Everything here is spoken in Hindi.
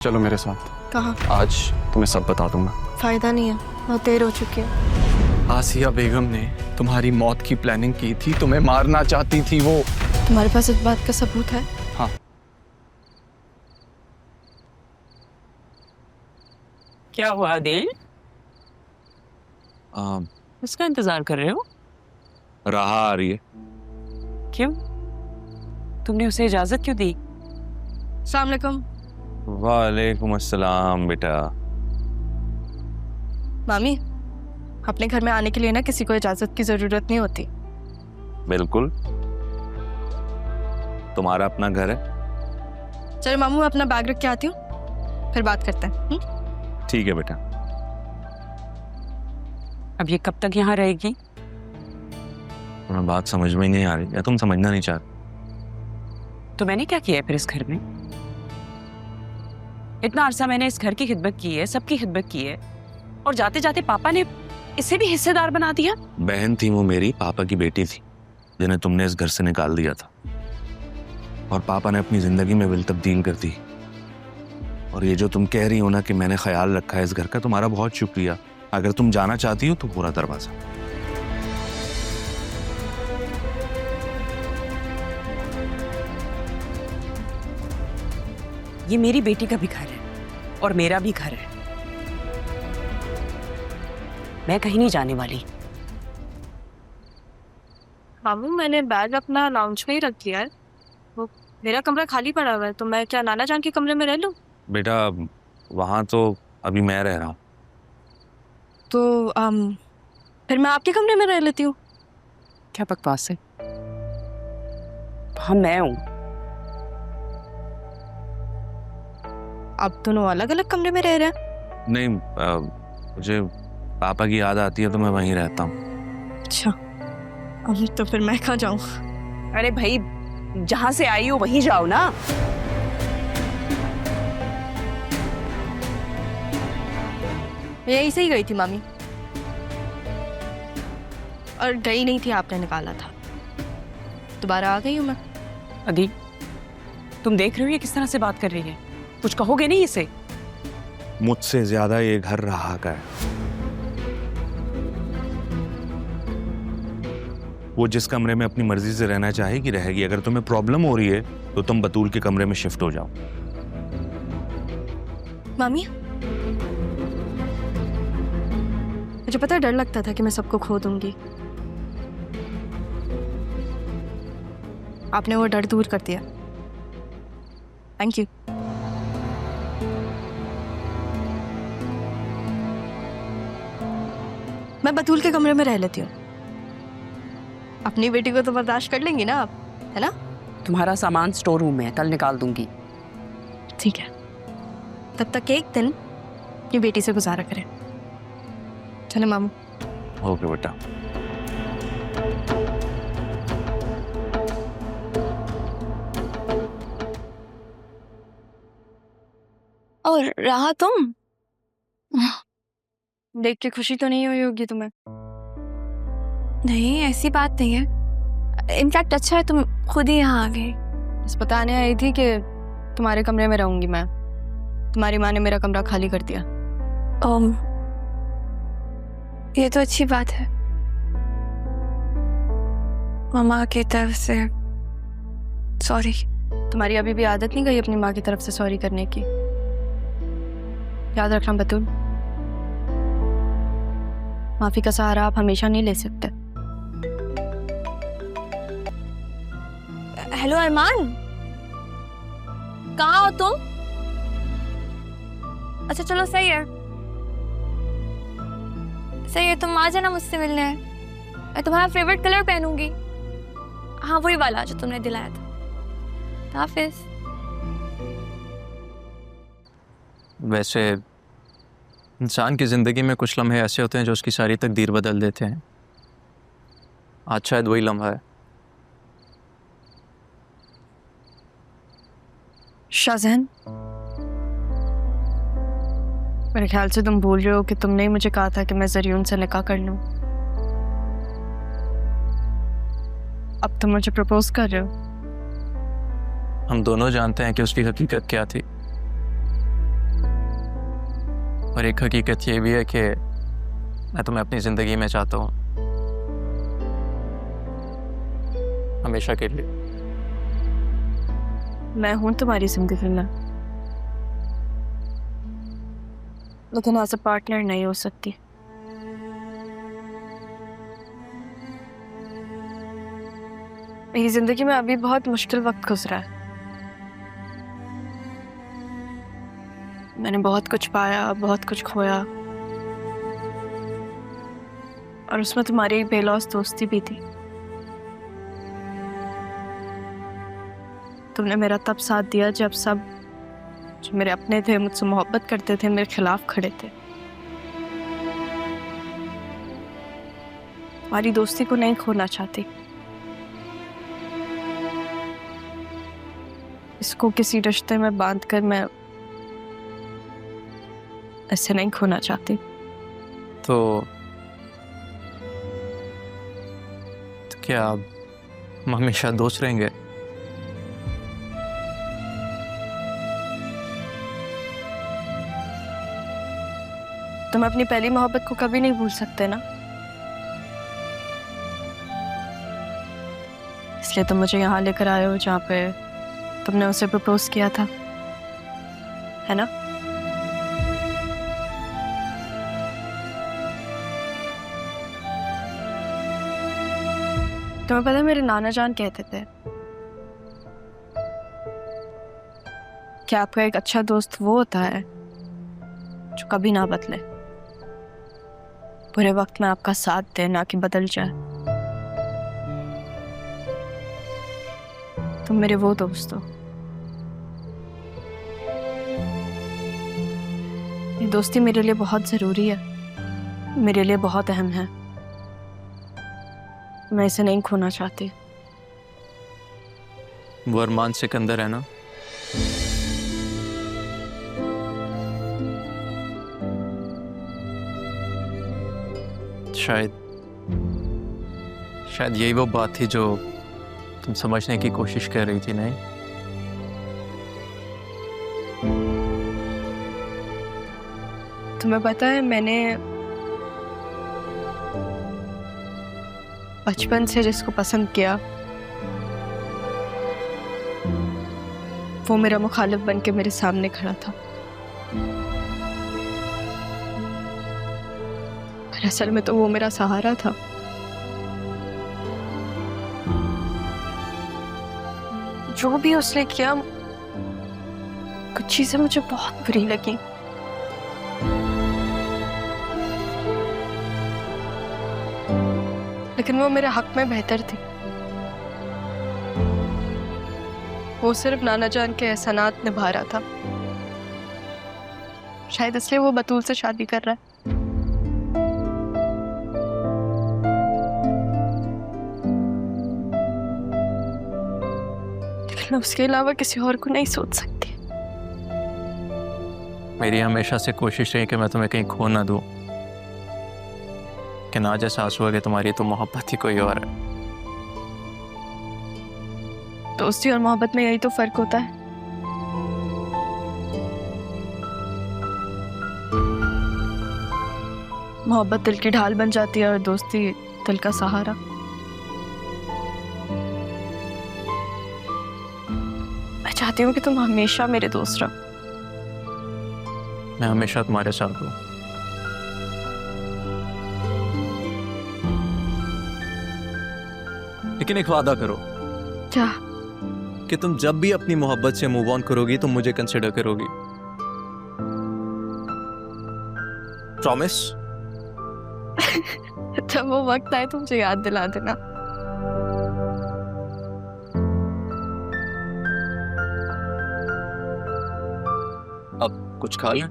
चलो मेरे साथ। कहाँ? आज तुम्हें सब बता दूंगा। फायदा नहीं है, बहुत देर हो चुकी है। आसिया बेगम ने तुम्हारी मौत की प्लानिंग की थी, तुम्हें मारना चाहती थी वो। तुम्हारे पास इस बात का सबूत है? हाँ। क्या हुआ दिल? उसका इंतजार कर रहे हो? राह आ रही है। क्यों? तुमने उसे इजाजत क्यों दी? अस्सलाम वालेकुम। वालेकुम अस्सलाम बेटा। मामी, अपने घर में आने के लिए ना किसी को इजाजत की जरूरत नहीं होती। बिल्कुल, तुम्हारा अपना घर है। चलो मामू, मैं अपना बैग रख के आती हूँ, फिर बात करते हैं। ठीक है बेटा। अब ये कब तक यहाँ रहेगी? तुम्हें बात समझ में ही नहीं आ रही या तुम समझना नहीं चाहते? तो मैंने क्या किया है फिर इस घर में? इतना अरसा मैंने इस घर की खिदमत की है, सबकी खिदमत की है, और जाते जाते पापा ने इसे भी हिस्सेदार बना दिया। बहन थी वो, मेरी पापा की बेटी थी, जिन्हें तुमने इस घर से निकाल दिया था, और पापा ने अपनी जिंदगी में विल तब्दील कर दी। और ये जो तुम कह रही हो ना कि मैंने ख्याल रखा है इस घर का, तुम्हारा बहुत शुक्रिया। अगर तुम जाना चाहती हो तो पूरा दरवाजा। ये मेरी बेटी का भी घर है और मेरा भी घर है। मैं कहीं नहीं जाने वाली। मामू, मैंने बैग अपना लाउंज में ही रख दिया है। वो मेरा कमरा खाली पड़ा हुआ है, तो मैं क्या नाना जान के कमरे में रह लूं? बेटा वहां तो अभी मैं रह रहा हूँ। तो फिर मैं आपके कमरे में रह लेती हूँ। क्या बकवास है? हाँ, मैं हूं। आप दोनों अलग अलग कमरे में रह रहे हैं? नहीं, मुझे पापा की याद आती है तो मैं वहीं रहता हूँ। अच्छा, अभी तो फिर मैं कहाँ जाऊँ? अरे भाई, जहां से आई हो वहीं जाओ ना। यहीं से ही गई थी मामी, और गई नहीं थी, आपने निकाला था। दोबारा आ गई हूँ मैं। अदी, तुम देख रही हो ये किस तरह से बात कर रही है? कुछ कहोगे नहीं इसे? मुझसे ज्यादा ये घर राहा का है। वो जिस कमरे में अपनी मर्जी से रहना चाहेगी रहेगी। अगर तुम्हें प्रॉब्लम हो रही है तो तुम बतूल के कमरे में शिफ्ट हो जाओ। मामी, मुझे पता है, डर लगता था कि मैं सबको खो दूंगी। आपने वो डर दूर कर दिया। Thank you. मैं बतूल के कमरे में रह लेती हूँ। अपनी बेटी को तो बर्दाश्त कर लेंगी ना आप, है ना? तुम्हारा सामान स्टोर रूम में है, कल निकाल दूंगी। ठीक है, तब तक एक दिन अपनी बेटी से गुजारा करें। चलो मामू। ओके बेटा। और रहा तुम? देख के खुशी तो नहीं हुई होगी तुम्हें? नहीं, ऐसी बात नहीं है। इनफैक्ट अच्छा है तुम खुद ही यहाँ आ गई। बस बताने आई थी कि तुम्हारे कमरे में रहूंगी मैं। तुम्हारी माँ ने मेरा कमरा खाली कर दिया। ये तो अच्छी बात है। मामा की तरफ से सॉरी। तुम्हारी अभी भी आदत नहीं गई अपनी माँ की तरफ से सॉरी करने की? याद रखना बतूल, माफी का सहारा आप हमेशा नहीं ले सकते। हेलो अरमान, कहाँ हो तुम? अच्छा चलो, सही है सही है, तुम आ जाना मुझसे मिलने। मैं तुम्हारा फेवरेट कलर पहनूंगी। हाँ, वही वाला जो तुमने दिलाया था। हाफिज। वैसे इंसान की ज़िंदगी में कुछ लम्हे ऐसे होते हैं जो उसकी सारी तकदीर बदल देते हैं। आज शायद वही लम्हा है। शाहजहान, मेरे ख्याल से तुम बोल रहे हो कि तुमने ही मुझे कहा था कि मैं ज़रियून से निकाह कर लूं। अब तुम मुझे प्रपोज कर रहे हो। हम दोनों जानते हैं कि उसकी हकीकत क्या थी। और एक हकीकत ये भी है कि मैं तुम्हें अपनी ज़िंदगी में चाहता हूँ, हमेशा के लिए। मैं हूं तुम्हारी जिंदगी में, लेकिन एज अ पार्टनर नहीं हो सकती। मेरी जिंदगी में अभी बहुत मुश्किल वक्त गुजरा है। मैंने बहुत कुछ पाया, बहुत कुछ खोया, और उसमें तुम्हारी एक बेलौस दोस्ती भी थी। तुमने मेरा तब साथ दिया जब सब जो मेरे अपने थे, मुझसे मोहब्बत करते थे, मेरे खिलाफ खड़े थे। तुम्हारी दोस्ती को नहीं खोना चाहती, इसको किसी रिश्ते में बांधकर मैं ऐसे नहीं खोना चाहती। तो क्या हम हमेशा दोस्त रहेंगे? तुम अपनी पहली मोहब्बत को कभी नहीं भूल सकते ना, इसलिए तुम मुझे यहाँ लेकर आए हो जहाँ पे तुमने उसे प्रपोज किया था, है ना? तुम्हें पता है मेरे नाना जान कहते थे कि आपका एक अच्छा दोस्त वो होता है जो कभी ना बदले, बुरे वक्त में आपका साथ दे, ना कि बदल जाए। तुम मेरे वो दोस्त हो। ये दोस्ती मेरे लिए बहुत जरूरी है, मेरे लिए बहुत अहम है। मैं इसे नहीं खोना चाहती। वो अरमान सिकंदर है ना? शायद यही वो बात थी जो तुम समझने की कोशिश कर रही थी, नहीं? तुम्हें पता है मैंने बचपन से जिसको पसंद किया वो मेरा मुखालिफ बन के मेरे सामने खड़ा था, पर असल में तो वो मेरा सहारा था। जो भी उसने किया, कुछ चीजें मुझे बहुत बुरी लगी, लेकिन वो मेरे हक में बेहतर थी। वो सिर्फ नाना जान के एहसानात निभा रहा था, शायद इसलिए वो बतूल से शादी कर रहा है। लेकिन मैं उसके अलावा किसी और को नहीं सोच सकती। मेरी हमेशा से कोशिश रही कि मैं तुम्हें कहीं खो ना दूं, कि ना आज एहसास हुआ कि तुम्हारी तो मोहब्बत ही कोई और है। दोस्ती और मोहब्बत में यही तो फर्क होता है। मोहब्बत दिल की ढाल बन जाती है और दोस्ती दिल का सहारा। मैं चाहती हूँ कि तुम हमेशा मेरे दोस्त रहो। मैं हमेशा तुम्हारे साथ हूँ। लेकिन एक वादा करो। क्या? कि तुम जब भी अपनी मोहब्बत से मूव ऑन करोगी तो मुझे कंसिडर करोगी। प्रॉमिस? जब वो वक्त आए तो मुझे याद दिला देना। अब कुछ खा लें?